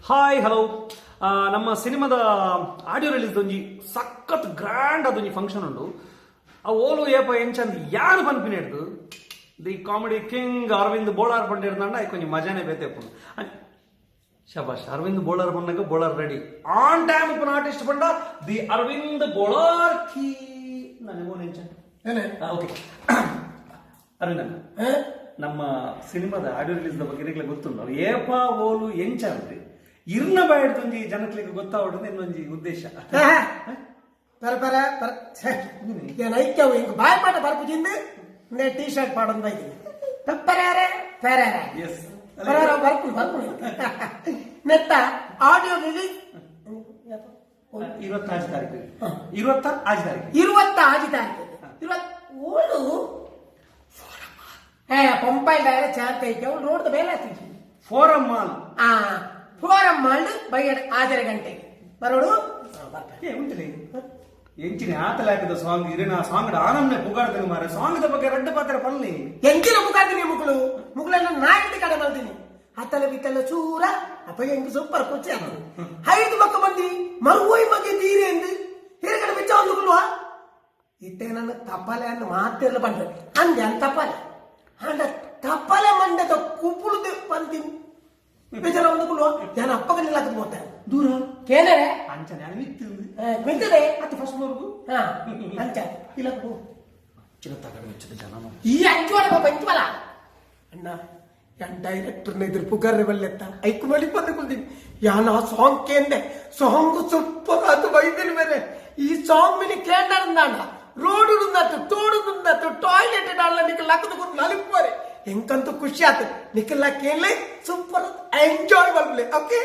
hi hello ನಮ್ಮ ಸಿನಿಮಾದ audio release ಒಂಜಿ ಸಖತ್ ಗ್ರ್ಯಾಂಡ್ ಅದೊಂಜಿ ಫಂಕ್ಷನ್ ಉಂಡು ಆ ಓಲು ಏಪ ಎಂಚಂದ್ ಯಾರು ಪನ್ಪಿನೇಡ್ದು the comedy king Arvind Bolar ಪಂಡಿರ್ದಂಡ ಐ ಕೊಂಚ ಮಜಾನೇ ಬೇತೆಪ್ಪು ಶಬಾಷ್ ಅರವಿಂದ್ ಬೋಳಾರ್ ಬಂದಾಗ ಬೋಳಾರ್ ರೆಡಿ ಆನ್ ಟೈಮ್ ಉಪ್ಪನ ಆರ್ಟಿಸ್ಟ್ ಬಂಡ ದಿ ಅರವಿಂದ್ ಬೋಳಾರ್ ಕಿ ನನಗೆ ಓನ್ ಎಂಚ ಓಕೆ ಅರವಿಂದ್ ಅಣ್ಣ ನಮ್ಮ ಸಿನಿಮಾದ ಆಡಿಯೋ ರಿಲೀಸ್ ಬಗ್ಗೆ ಇರಲಿಕ್ಕೆ ಗೊತ್ತುಂಡು ಏಪ ಓಲು ಎಂಚ ಅಂದ್ರೆ ಇರ್ನ ಬಾಯ್ಡ್ದೊಂಜಿ ಜನಕ್ಲಿಗೆ ಗೊತ್ತಾವಡದು ಇನ್ನೊಂಜಿ ಉದ್ದೇಶ ಐಕ್ಯವು ಹಿಂಗ್ ಬಾಯ್ ಪಾಠ ಬರ್ಪುಜಿಂದು ಟೀ ಶರ್ಟ್ ಪಾಡೊಂದು ಬೈದಿನಿ ನೆತ್ತ ಆಡಿಯೋ ರಿಲೀಸ್ 26 ತಾರೀಕು 26 ತಾರೀಕು 26 ತಾರೀಕು ಓಡು ಪಂಪಾಯಿ ಡೈರ ಚಾರ್ಟ್ ಐತೆ ಅವ್ಳು ನೋಡ್ದ ಬೇಲೆ ಆಗ್ತಿದ್ವಿ ಫೋರಂ ಮಾಲ್ ಫೋರಂ ಮಾಲ್ ಬೈಗಡೆ 6 ಗಂಟೆಗೆ ಬರೋಡು ಉಂಟಿಲ್ಲ ಎಂಚಿನ ಆತಲ ಹಾಕಿದ ಸಾಂಗ್ ಇರಿನ ಸಾಂಗ್ ಆನಂದ ಪುಗಾಡ್ತೀನಿ ಮಾರ ಸಾಂಗ್ ಬಗ್ಗೆ ರೆಡ್ಡ ಪಾತ್ರ ಪಲ್ಲಿ ಎಂಚಿನ ಪುಗಾಡ್ತೀನಿ ಮುಗುಳೆಲ್ಲ ನಾಯಿದ ಕಡೆ ಮಾಡ್ತೀನಿ ಹತ್ತಲ ಬಿತ್ತಲ ಚೂರ ಅಪ್ಪ ಎಂಕ್ ಸೂಪರ್ ಕೊಚ್ಚಿ ಐದು ಮಕ್ಕ ಮಂದಿ ಮರುಗೋಯ್ ಮಗೆ ತೀರೆ ಎಂದು ಹಿರಗಡೆ ಬಿಚ್ಚ ಒಂದು ಇತ್ತೆ ನನ್ನ ತಪ್ಪಲೆ ಅನ್ನು ಮಾತೆಲ್ಲ ಬಂದ್ರೆ ಹಂಗೆ ಅಂತ ತಪ್ಪಲೆ ಅಂಡ ತಪ್ಪಲೆ ಮಂಡದ ಕುಪ್ಪುಳು ಬಂತೀನಿ ಬೇಜಾರ ಒಂದು ಕುಲ್ವ ನಾನು ಅಪ್ಪಗನೆಲ್ಲ ಹಾಕಿ ಹೋಗ್ತೇನೆ ದೂರ ಕೇಂದ್ರೆ ಅಂಚನೆ ಮಿಂತದೆ ಅದು ಫಸ್ಟ್ ವರ್ಗು ಅಂಚ ಇಲ್ಲ ಚಿನ್ನ ತಗೊಂಡು ಜನ ಈ ಅಂಚುವಳ ಪಂಚವಲ ಅಣ್ಣ ಡೈರೆಕ್ಟರ್ನ ಎದುರು ಪುಗಾರೆ ಬಲ್ಲೆತ್ತ ಐಕು ಮಳಿ ಬಂದುಕೊಳ್ತೀನಿ ಯಾನ ಆ ಸಾಂಗ್ ಕೇಂದೆ ಸಾಂಗ್ ಸೂಪರ್ ಅದು ಬೈದಿನ ಮೇಲೆ ಈ ಸಾಂಗ್ ಮೇಲೆ ಕೇಂದ್ರ ರೋಡ್ ಉಂದತ್ತು ತೋಡು ಉಂದತ್ತು ಟಾಯ್ಲೆಟ್ ಡಾಲ ನಿಕ್ಕ ಲಕ್ಕದ ಕೊಟ್ಟು ನಲಿಪುವರೆ ಎಂಕಂತೂ ಖುಷಿ ಆಯ್ತು ನಿಕ್ಕಲ್ಲ ಕೇಳಲೆ ಸೂಪರ್ ಎಂಜಾಯ್ ಬಲ್ಲೆ ಓಕೆ